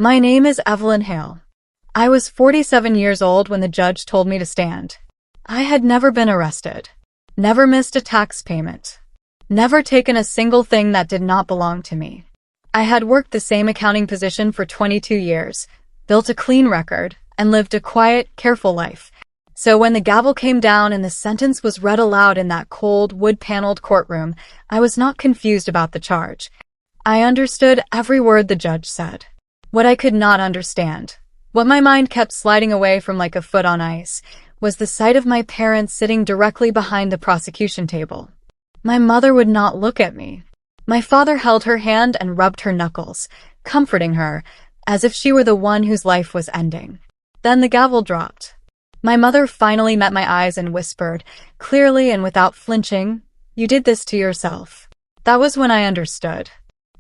My name is Evelyn Hale. I was 47 years old when the judge told me to stand. I had never been arrested, never missed a tax payment, never taken a single thing that did not belong to me. I had worked the same accounting position for 22 years, built a clean record, and lived a quiet, careful life. So when the gavel came down and the sentence was read aloud in that cold, wood-paneled courtroom, I was not confused about the charge. I understood every word the judge said. What I could not understand, what my mind kept sliding away from like a foot on ice, was the sight of my parents sitting directly behind the prosecution table. My mother would not look at me. My father held her hand and rubbed her knuckles, comforting her, as if she were the one whose life was ending. Then the gavel dropped. My mother finally met my eyes and whispered, clearly and without flinching, "You did this to yourself." That was when I understood.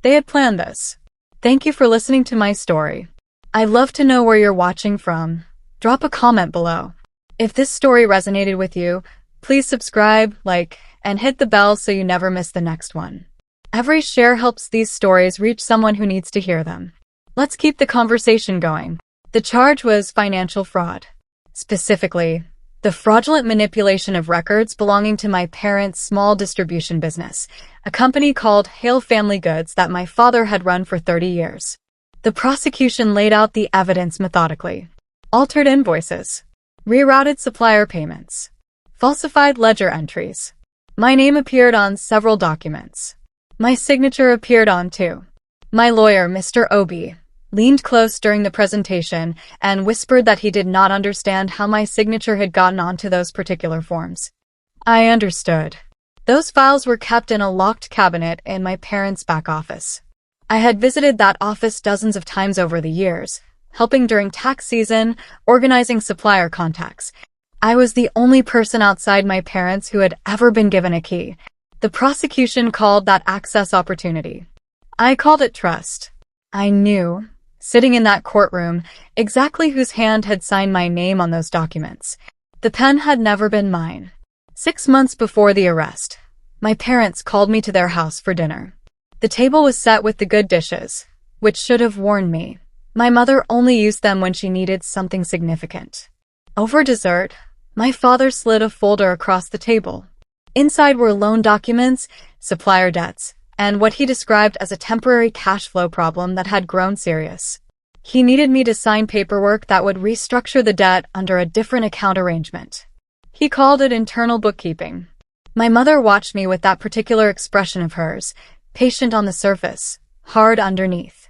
They had planned this. Thank you for listening to my story. I'd love to know where you're watching from. Drop a comment below. If this story resonated with you, please subscribe, like, and hit the bell so you never miss the next one. Every share helps these stories reach someone who needs to hear them. Let's keep the conversation going. The charge was financial fraud. Specifically, the fraudulent manipulation of records belonging to my parents' small distribution business, a company called Hale Family Goods that my father had run for 30 years. The prosecution laid out the evidence methodically. Altered invoices, rerouted supplier payments, falsified ledger entries. My name appeared on several documents. My signature appeared on two. My lawyer, Mr. Obi, leaned close during the presentation and whispered that he did not understand how my signature had gotten onto those particular forms. I understood. Those files were kept in a locked cabinet in my parents' back office. I had visited that office dozens of times over the years, helping during tax season, organizing supplier contacts. I was the only person outside my parents who had ever been given a key. The prosecution called that access opportunity. I called it trust. I knew, sitting in that courtroom, exactly whose hand had signed my name on those documents. The pen had never been mine. 6 months before the arrest, my parents called me to their house for dinner. The table was set with the good dishes, which should have warned me. My mother only used them when she needed something significant. Over dessert, my father slid a folder across the table. Inside were loan documents, supplier debts, and what he described as a temporary cash flow problem that had grown serious. He needed me to sign paperwork that would restructure the debt under a different account arrangement. He called it internal bookkeeping. My mother watched me with that particular expression of hers, patient on the surface, hard underneath.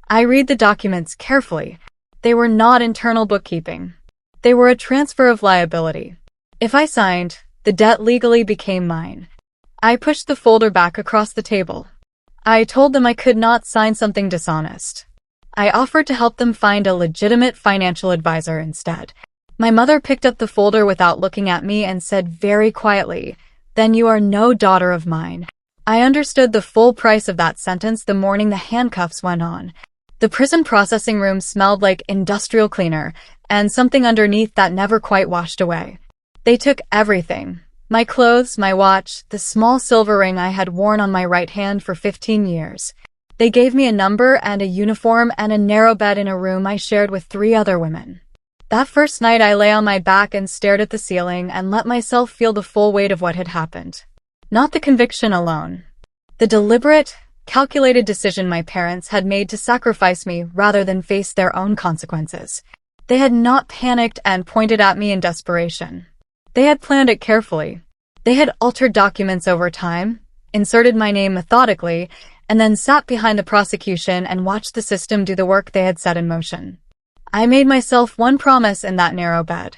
I read the documents carefully. They were not internal bookkeeping. They were a transfer of liability. If I signed, the debt legally became mine. I pushed the folder back across the table. I told them I could not sign something dishonest. I offered to help them find a legitimate financial advisor instead. My mother picked up the folder without looking at me and said very quietly, "Then you are no daughter of mine." I understood the full price of that sentence the morning the handcuffs went on. The prison processing room smelled like industrial cleaner, and something underneath that never quite washed away. They took everything. My clothes, my watch, the small silver ring I had worn on my right hand for 15 years. They gave me a number and a uniform and a narrow bed in a room I shared with 3 other women. That first night I lay on my back and stared at the ceiling and let myself feel the full weight of what had happened. Not the conviction alone. The deliberate, calculated decision my parents had made to sacrifice me rather than face their own consequences. They had not panicked and pointed at me in desperation. They had planned it carefully. They had altered documents over time, inserted my name methodically, and then sat behind the prosecution and watched the system do the work they had set in motion. I made myself one promise in that narrow bed.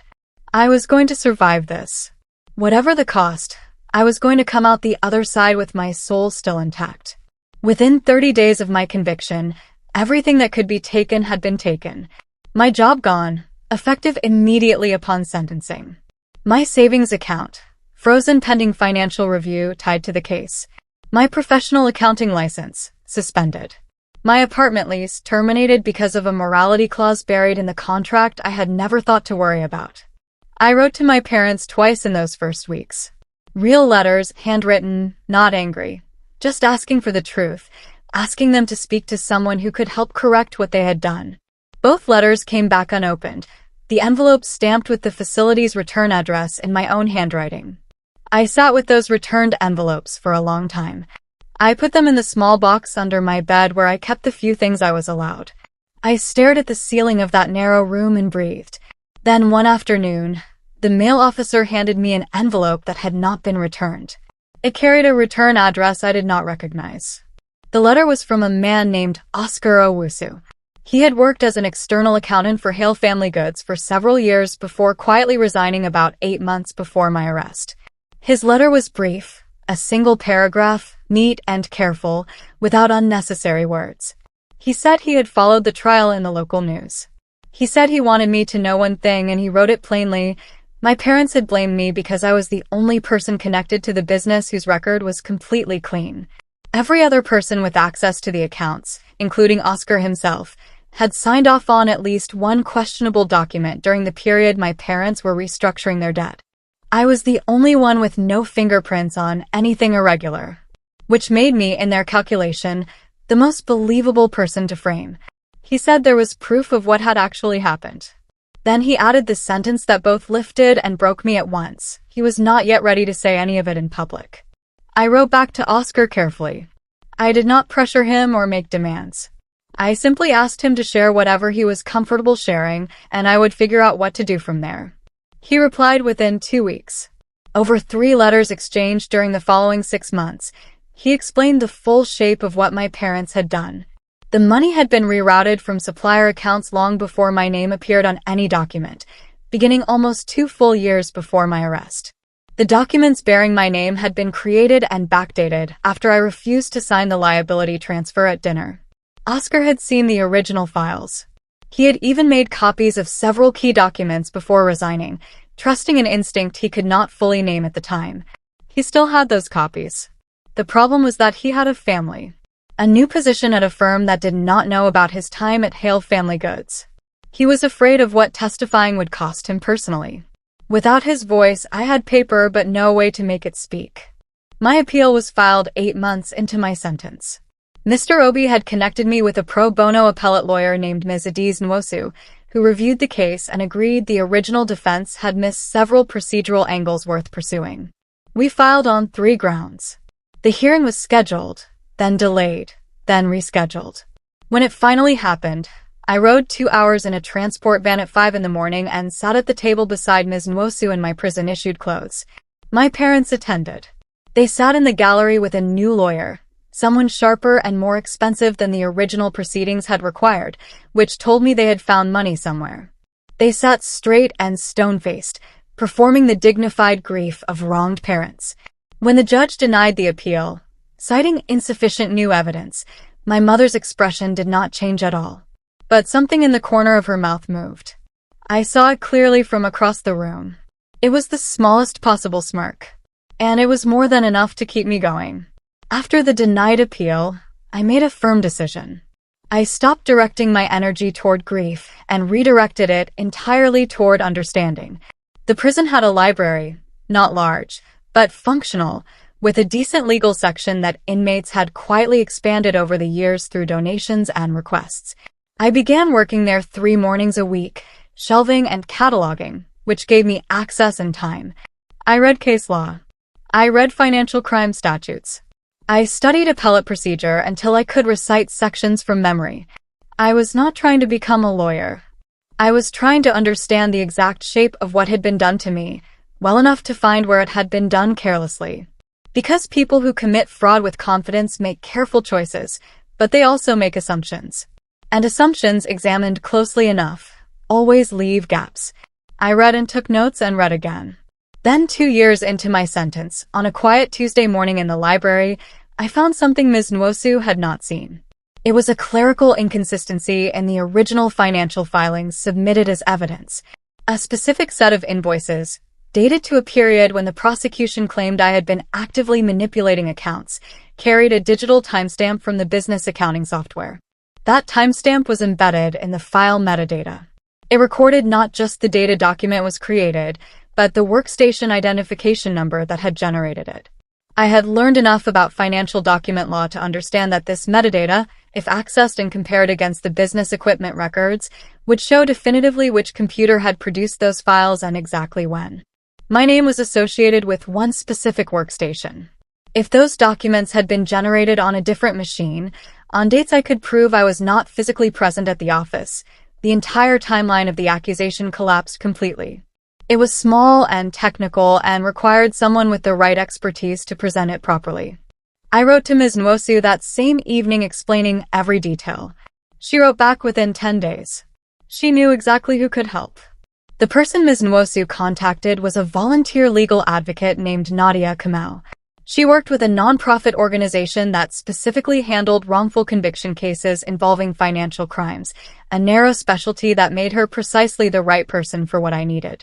I was going to survive this. Whatever the cost, I was going to come out the other side with my soul still intact. Within 30 days of my conviction, everything that could be taken had been taken. My job gone, effective immediately upon sentencing. My savings account, frozen pending financial review tied to the case. My professional accounting license, suspended. My apartment lease terminated because of a morality clause buried in the contract I had never thought to worry about. I wrote to my parents twice in those first weeks. Real letters, handwritten, not angry. Just asking for the truth, asking them to speak to someone who could help correct what they had done. Both letters came back unopened, the envelope stamped with the facility's return address in my own handwriting. I sat with those returned envelopes for a long time. I put them in the small box under my bed where I kept the few things I was allowed. I stared at the ceiling of that narrow room and breathed. Then one afternoon, the mail officer handed me an envelope that had not been returned. It carried a return address I did not recognize. The letter was from a man named Oscar Owusu. He had worked as an external accountant for Hale Family Goods for several years before quietly resigning about 8 months before my arrest. His letter was brief, a single paragraph, neat and careful, without unnecessary words. He said he had followed the trial in the local news. He said he wanted me to know one thing, and he wrote it plainly. My parents had blamed me because I was the only person connected to the business whose record was completely clean. Every other person with access to the accounts, including Oscar himself, had signed off on at least one questionable document during the period my parents were restructuring their debt. I was the only one with no fingerprints on anything irregular, which made me, in their calculation, the most believable person to frame. He said there was proof of what had actually happened. Then he added the sentence that both lifted and broke me at once. He was not yet ready to say any of it in public. I wrote back to Oscar carefully. I did not pressure him or make demands. I simply asked him to share whatever he was comfortable sharing, and I would figure out what to do from there. He replied within 2 weeks. Over 3 letters exchanged during the following 6 months, he explained the full shape of what my parents had done. The money had been rerouted from supplier accounts long before my name appeared on any document, beginning almost 2 full years before my arrest. The documents bearing my name had been created and backdated after I refused to sign the liability transfer at dinner. Oscar had seen the original files. He had even made copies of several key documents before resigning, trusting an instinct he could not fully name at the time. He still had those copies. The problem was that he had a family, a new position at a firm that did not know about his time at Hale Family Goods. He was afraid of what testifying would cost him personally. Without his voice, I had paper but no way to make it speak. My appeal was filed 8 months into my sentence. Mr. Obi had connected me with a pro bono appellate lawyer named Ms. Adiz Nwosu, who reviewed the case and agreed the original defense had missed several procedural angles worth pursuing. We filed on 3 grounds. The hearing was scheduled, then delayed, then rescheduled. When it finally happened, I rode 2 hours in a transport van at 5 in the morning and sat at the table beside Ms. Nwosu in my prison-issued clothes. My parents attended. They sat in the gallery with a new lawyer, someone sharper and more expensive than the original proceedings had required, which told me they had found money somewhere. They sat straight and stone-faced, performing the dignified grief of wronged parents. When the judge denied the appeal, citing insufficient new evidence, my mother's expression did not change at all. But something in the corner of her mouth moved. I saw it clearly from across the room. It was the smallest possible smirk, and it was more than enough to keep me going. After the denied appeal, I made a firm decision. I stopped directing my energy toward grief and redirected it entirely toward understanding. The prison had a library, not large, but functional, with a decent legal section that inmates had quietly expanded over the years through donations and requests. I began working there 3 mornings a week, shelving and cataloging, which gave me access and time. I read case law. I read financial crime statutes. I studied appellate procedure until I could recite sections from memory. I was not trying to become a lawyer. I was trying to understand the exact shape of what had been done to me, well enough to find where it had been done carelessly. Because people who commit fraud with confidence make careful choices, but they also make assumptions. And assumptions examined closely enough always leave gaps. I read and took notes and read again. Then 2 years into my sentence, on a quiet Tuesday morning in the library, I found something Ms. Nwosu had not seen. It was a clerical inconsistency in the original financial filings submitted as evidence. A specific set of invoices, dated to a period when the prosecution claimed I had been actively manipulating accounts, carried a digital timestamp from the business accounting software. That timestamp was embedded in the file metadata. It recorded not just the date a document was created, but the workstation identification number that had generated it. I had learned enough about financial document law to understand that this metadata, if accessed and compared against the business equipment records, would show definitively which computer had produced those files and exactly when. My name was associated with one specific workstation. If those documents had been generated on a different machine, on dates I could prove I was not physically present at the office, the entire timeline of the accusation collapsed completely. It was small and technical and required someone with the right expertise to present it properly. I wrote to Ms. Nwosu that same evening explaining every detail. She wrote back within 10 days. She knew exactly who could help. The person Ms. Nwosu contacted was a volunteer legal advocate named Nadia Kamau. She worked with a nonprofit organization that specifically handled wrongful conviction cases involving financial crimes, a narrow specialty that made her precisely the right person for what I needed.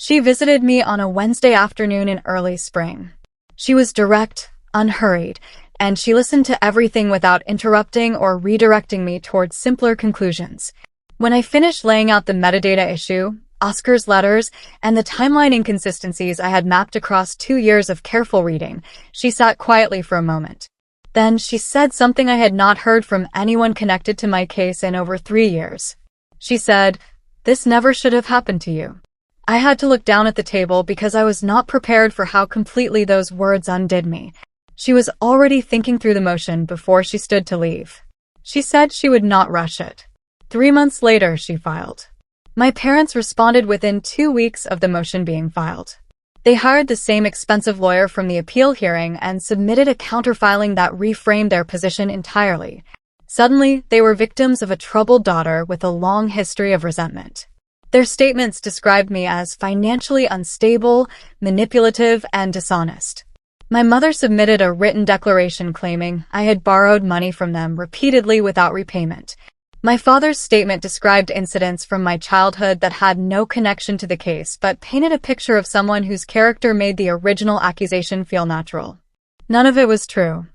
She visited me on a Wednesday afternoon in early spring. She was direct, unhurried, and she listened to everything without interrupting or redirecting me towards simpler conclusions. When I finished laying out the metadata issue, Oscar's letters, and the timeline inconsistencies I had mapped across 2 years of careful reading, she sat quietly for a moment. Then she said something I had not heard from anyone connected to my case in over 3 years. She said, "This never should have happened to you." I had to look down at the table because I was not prepared for how completely those words undid me. She was already thinking through the motion before she stood to leave. She said she would not rush it. 3 months later, she filed. My parents responded within 2 weeks of the motion being filed. They hired the same expensive lawyer from the appeal hearing and submitted a counterfiling that reframed their position entirely. Suddenly, they were victims of a troubled daughter with a long history of resentment. Their statements described me as financially unstable, manipulative, and dishonest. My mother submitted a written declaration claiming I had borrowed money from them repeatedly without repayment. My father's statement described incidents from my childhood that had no connection to the case but painted a picture of someone whose character made the original accusation feel natural. None of it was true.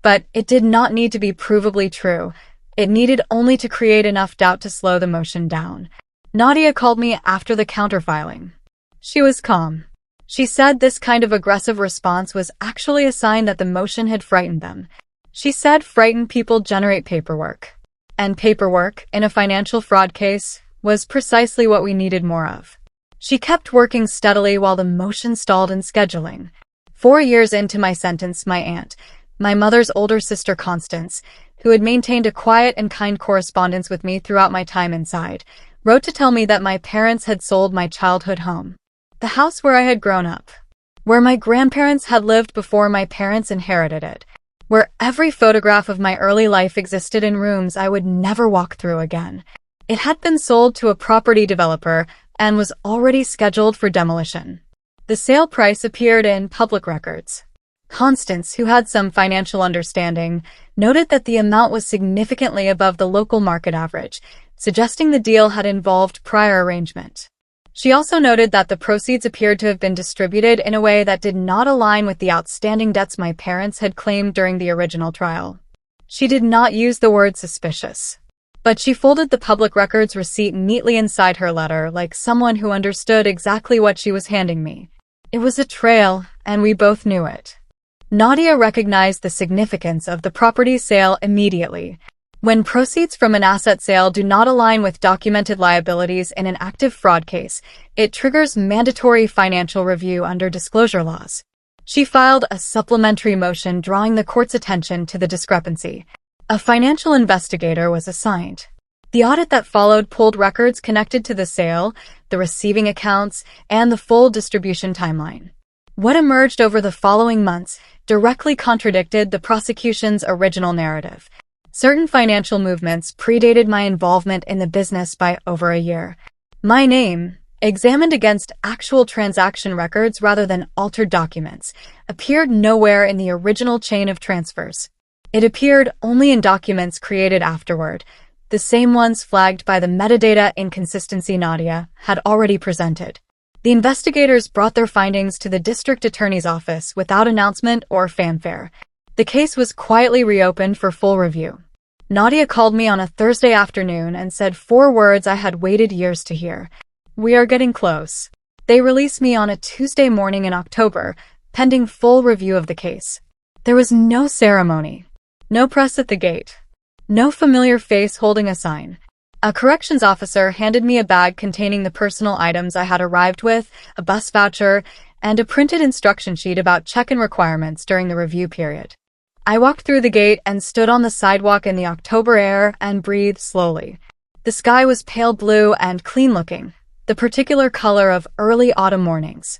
But it did not need to be provably true. It needed only to create enough doubt to slow the motion down. Nadia called me after the counterfiling. She was calm. She said this kind of aggressive response was actually a sign that the motion had frightened them. She said frightened people generate paperwork. And paperwork, in a financial fraud case, was precisely what we needed more of. She kept working steadily while the motion stalled in scheduling. 4 years into my sentence, my aunt, my mother's older sister Constance, who had maintained a quiet and kind correspondence with me throughout my time inside, wrote to tell me that my parents had sold my childhood home. The house where I had grown up. Where my grandparents had lived before my parents inherited it. Where every photograph of my early life existed in rooms I would never walk through again. It had been sold to a property developer and was already scheduled for demolition. The sale price appeared in public records. Constance, who had some financial understanding, noted that the amount was significantly above the local market average, suggesting the deal had involved prior arrangement. She also noted that the proceeds appeared to have been distributed in a way that did not align with the outstanding debts my parents had claimed during the original trial. She did not use the word suspicious. But she folded the public records receipt neatly inside her letter like someone who understood exactly what she was handing me. It was a trail, and we both knew it. Nadia recognized the significance of the property sale immediately. When proceeds from an asset sale do not align with documented liabilities in an active fraud case, it triggers mandatory financial review under disclosure laws. She filed a supplementary motion drawing the court's attention to the discrepancy. A financial investigator was assigned. The audit that followed pulled records connected to the sale, the receiving accounts, and the full distribution timeline. What emerged over the following months directly contradicted the prosecution's original narrative. Certain financial movements predated my involvement in the business by over a year. My name, examined against actual transaction records rather than altered documents, appeared nowhere in the original chain of transfers. It appeared only in documents created afterward, the same ones flagged by the metadata inconsistency Nadia had already presented. The investigators brought their findings to the district attorney's office without announcement or fanfare. The case was quietly reopened for full review. Nadia called me on a Thursday afternoon and said 4 words I had waited years to hear. "We are getting close." They released me on a Tuesday morning in October, pending full review of the case. There was no ceremony, no press at the gate, no familiar face holding a sign. A corrections officer handed me a bag containing the personal items I had arrived with, a bus voucher, and a printed instruction sheet about check-in requirements during the review period. I walked through the gate and stood on the sidewalk in the October air and breathed slowly. The sky was pale blue and clean-looking, the particular color of early autumn mornings.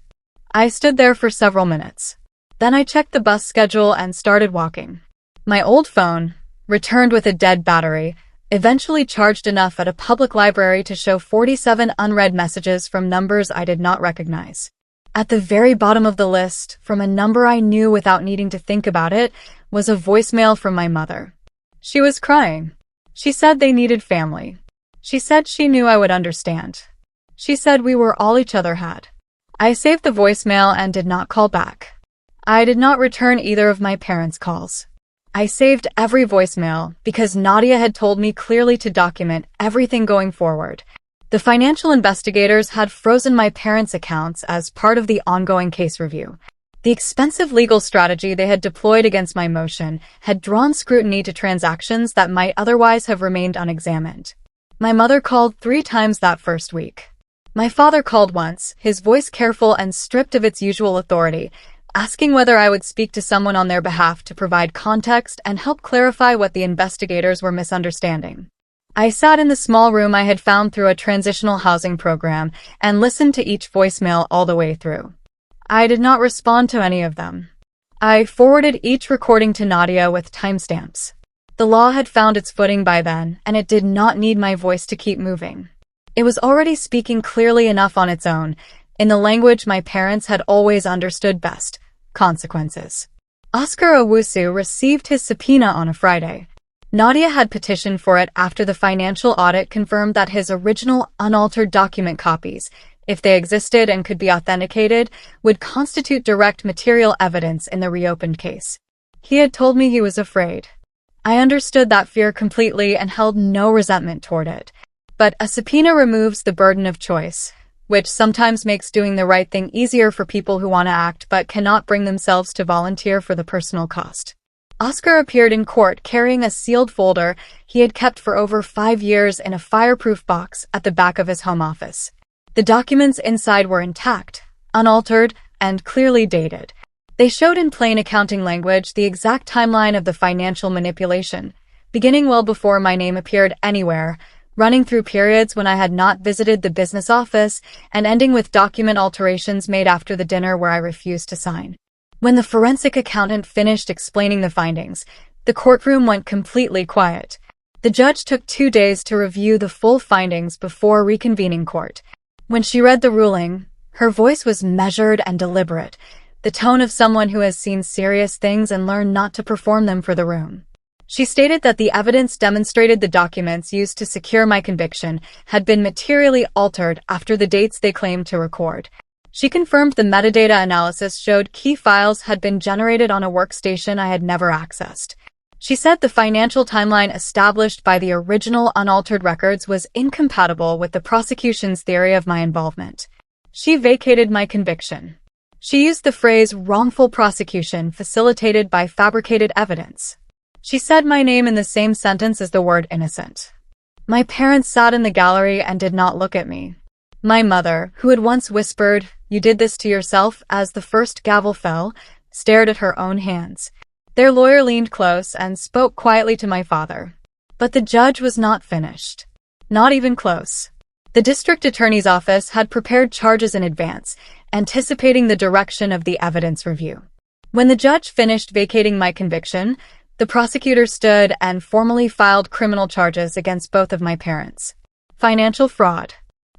I stood there for several minutes. Then I checked the bus schedule and started walking. My old phone, returned with a dead battery, eventually charged enough at a public library to show 47 unread messages from numbers I did not recognize. At the very bottom of the list, from a number I knew without needing to think about it, was a voicemail from my mother. She was crying. She said they needed family. She said she knew I would understand. She said we were all each other had. I saved the voicemail and did not call back. I did not return either of my parents' calls. I saved every voicemail because Nadia had told me clearly to document everything going forward. The financial investigators had frozen my parents' accounts as part of the ongoing case review. The expensive legal strategy they had deployed against my motion had drawn scrutiny to transactions that might otherwise have remained unexamined. My mother called 3 times that first week. My father called once, his voice careful and stripped of its usual authority, asking whether I would speak to someone on their behalf to provide context and help clarify what the investigators were misunderstanding. I sat in the small room I had found through a transitional housing program and listened to each voicemail all the way through. I did not respond to any of them. I forwarded each recording to Nadia with timestamps. The law had found its footing by then, and it did not need my voice to keep moving. It was already speaking clearly enough on its own, in the language my parents had always understood best: consequences. Oscar Owusu received his subpoena on a Friday. Nadia had petitioned for it after the financial audit confirmed that his original unaltered document copies, if they existed and could be authenticated, would constitute direct material evidence in the reopened case. He had told me he was afraid. I understood that fear completely and held no resentment toward it. But a subpoena removes the burden of choice, which sometimes makes doing the right thing easier for people who want to act but cannot bring themselves to volunteer for the personal cost. Oscar appeared in court carrying a sealed folder he had kept for over 5 years in a fireproof box at the back of his home office. The documents inside were intact, unaltered, and clearly dated. They showed in plain accounting language the exact timeline of the financial manipulation, beginning well before my name appeared anywhere, running through periods when I had not visited the business office, and ending with document alterations made after the dinner where I refused to sign. When the forensic accountant finished explaining the findings, the courtroom went completely quiet. The judge took 2 days to review the full findings before reconvening court. When she read the ruling, her voice was measured and deliberate, the tone of someone who has seen serious things and learned not to perform them for the room. She stated that the evidence demonstrated the documents used to secure my conviction had been materially altered after the dates they claimed to record. She confirmed the metadata analysis showed key files had been generated on a workstation I had never accessed. She said the financial timeline established by the original unaltered records was incompatible with the prosecution's theory of my involvement. She vacated my conviction. She used the phrase wrongful prosecution facilitated by fabricated evidence. She said my name in the same sentence as the word innocent. My parents sat in the gallery and did not look at me. My mother, who had once whispered, "You did this to yourself," as the first gavel fell, stared at her own hands. Their lawyer leaned close and spoke quietly to my father. But the judge was not finished. Not even close. The district attorney's office had prepared charges in advance, anticipating the direction of the evidence review. When the judge finished vacating my conviction, the prosecutor stood and formally filed criminal charges against both of my parents. Financial fraud,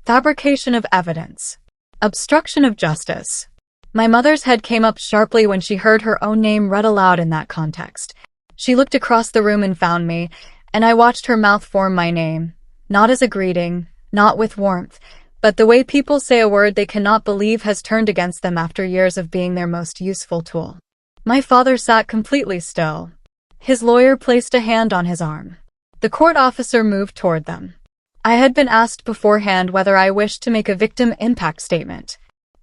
fabrication of evidence, obstruction of justice. My mother's head came up sharply when she heard her own name read aloud in that context. She looked across the room and found me, and I watched her mouth form my name, not as a greeting, not with warmth, but the way people say a word they cannot believe has turned against them after years of being their most useful tool. My father sat completely still. His lawyer placed a hand on his arm. The court officer moved toward them. I had been asked beforehand whether I wished to make a victim impact statement.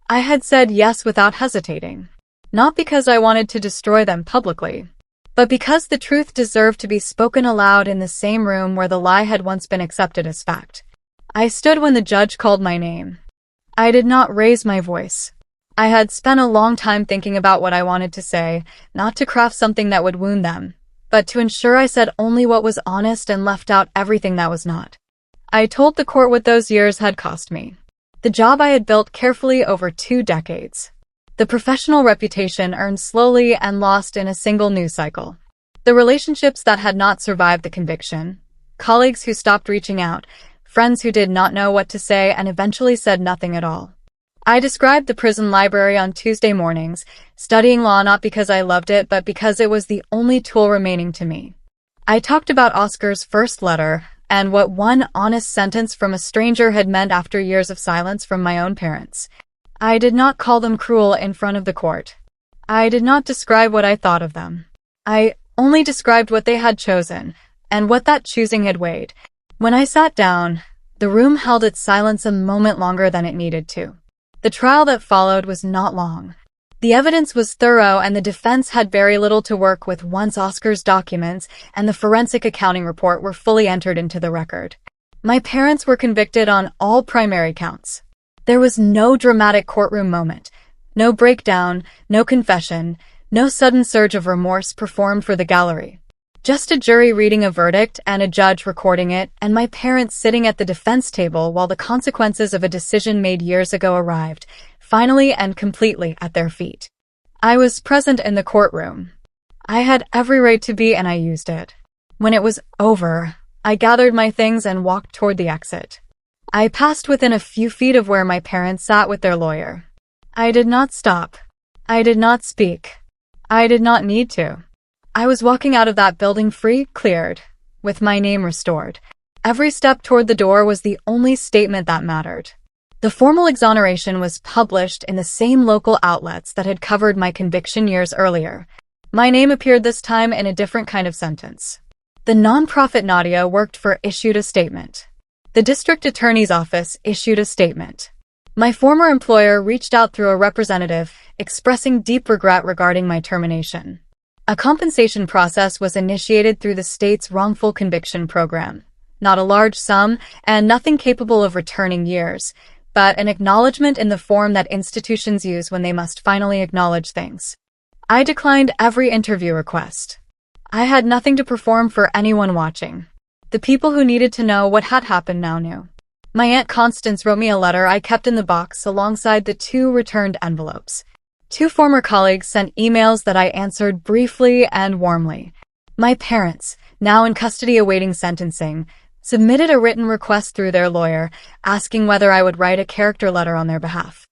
I had said yes without hesitating. Not because I wanted to destroy them publicly, but because the truth deserved to be spoken aloud in the same room where the lie had once been accepted as fact. I stood when the judge called my name. I did not raise my voice. I had spent a long time thinking about what I wanted to say, not to craft something that would wound them, but to ensure I said only what was honest and left out everything that was not. I told the court what those years had cost me. The job I had built carefully over 2 decades. The professional reputation earned slowly and lost in a single news cycle. The relationships that had not survived the conviction. Colleagues who stopped reaching out. Friends who did not know what to say and eventually said nothing at all. I described the prison library on Tuesday mornings, studying law not because I loved it but because it was the only tool remaining to me. I talked about Oscar's first letter and what one honest sentence from a stranger had meant after years of silence from my own parents. I did not call them cruel in front of the court. I did not describe what I thought of them. I only described what they had chosen, and what that choosing had weighed. When I sat down, the room held its silence a moment longer than it needed to. The trial that followed was not long. The evidence was thorough and the defense had very little to work with once Oscar's documents and the forensic accounting report were fully entered into the record. My parents were convicted on all primary counts. There was no dramatic courtroom moment, no breakdown, no confession, no sudden surge of remorse performed for the gallery. Just a jury reading a verdict and a judge recording it, and my parents sitting at the defense table while the consequences of a decision made years ago arrived, finally and completely at their feet. I was present in the courtroom. I had every right to be and I used it. When it was over, I gathered my things and walked toward the exit. I passed within a few feet of where my parents sat with their lawyer. I did not stop. I did not speak. I did not need to. I was walking out of that building free, cleared, with my name restored. Every step toward the door was the only statement that mattered. The formal exoneration was published in the same local outlets that had covered my conviction years earlier. My name appeared this time in a different kind of sentence. The nonprofit Nadia worked for issued a statement. The district attorney's office issued a statement. My former employer reached out through a representative, expressing deep regret regarding my termination. A compensation process was initiated through the state's wrongful conviction program. Not a large sum, and nothing capable of returning years, but an acknowledgement in the form that institutions use when they must finally acknowledge things. I declined every interview request. I had nothing to perform for anyone watching. The people who needed to know what had happened now knew. My Aunt Constance wrote me a letter I kept in the box alongside the 2 returned envelopes. 2 former colleagues sent emails that I answered briefly and warmly. My parents, now in custody awaiting sentencing, submitted a written request through their lawyer, asking whether I would write a character letter on their behalf.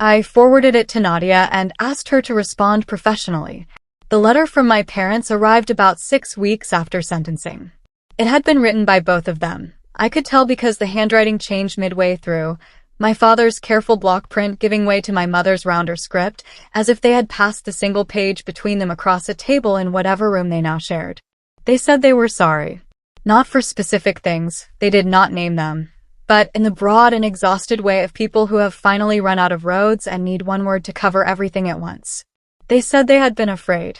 I forwarded it to Nadia and asked her to respond professionally. The letter from my parents arrived about 6 weeks after sentencing. It had been written by both of them. I could tell because the handwriting changed midway through, my father's careful block print giving way to my mother's rounder script, as if they had passed the single page between them across a table in whatever room they now shared. They said they were sorry. Not for specific things, they did not name them, but in the broad and exhausted way of people who have finally run out of roads and need one word to cover everything at once. They said they had been afraid.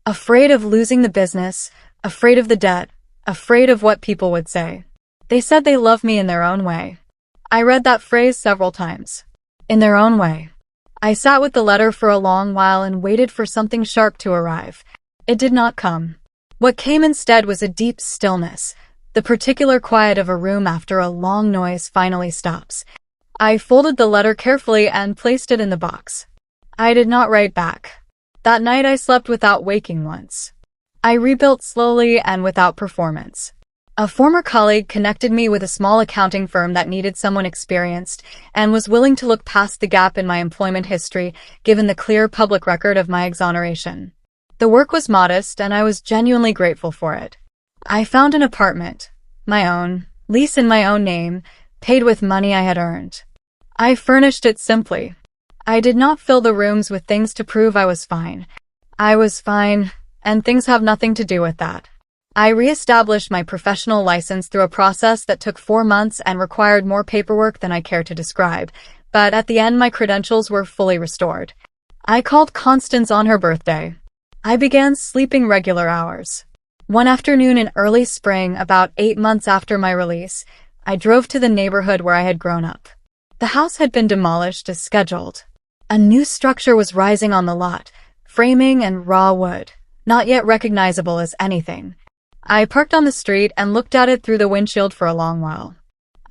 Afraid of losing the business, afraid of the debt, afraid of what people would say. They said they love me in their own way. I read that phrase several times. In their own way. I sat with the letter for a long while and waited for something sharp to arrive. It did not come. What came instead was a deep stillness, the particular quiet of a room after a long noise finally stops. I folded the letter carefully and placed it in the box. I did not write back. That night I slept without waking once. I rebuilt slowly and without performance. A former colleague connected me with a small accounting firm that needed someone experienced and was willing to look past the gap in my employment history given the clear public record of my exoneration. The work was modest and I was genuinely grateful for it. I found an apartment, my own, lease in my own name, paid with money I had earned. I furnished it simply. I did not fill the rooms with things to prove I was fine. I was fine, and things have nothing to do with that. I re-established my professional license through a process that took 4 months and required more paperwork than I care to describe, but at the end my credentials were fully restored. I called Constance on her birthday. I began sleeping regular hours. One afternoon in early spring, about 8 months after my release, I drove to the neighborhood where I had grown up. The house had been demolished as scheduled. A new structure was rising on the lot, framing and raw wood, not yet recognizable as anything. I parked on the street and looked at it through the windshield for a long while.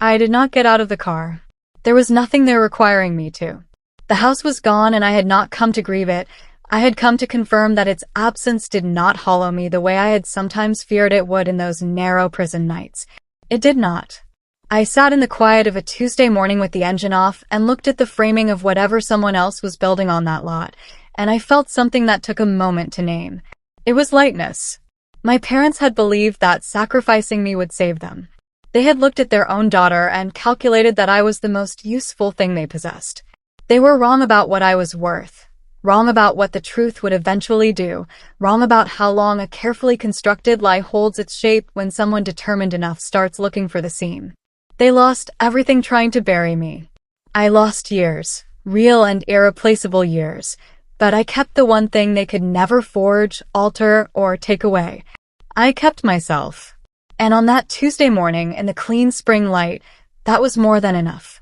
I did not get out of the car. There was nothing there requiring me to. The house was gone and I had not come to grieve it. I had come to confirm that its absence did not hollow me the way I had sometimes feared it would in those narrow prison nights. It did not. I sat in the quiet of a Tuesday morning with the engine off and looked at the framing of whatever someone else was building on that lot, and I felt something that took a moment to name. It was lightness. My parents had believed that sacrificing me would save them. They had looked at their own daughter and calculated that I was the most useful thing they possessed. They were wrong about what I was worth, wrong about what the truth would eventually do, wrong about how long a carefully constructed lie holds its shape when someone determined enough starts looking for the seam. They lost everything trying to bury me. I lost years, real and irreplaceable years, but I kept the one thing they could never forge, alter, or take away. I kept myself. And on that Tuesday morning, in the clean spring light, that was more than enough.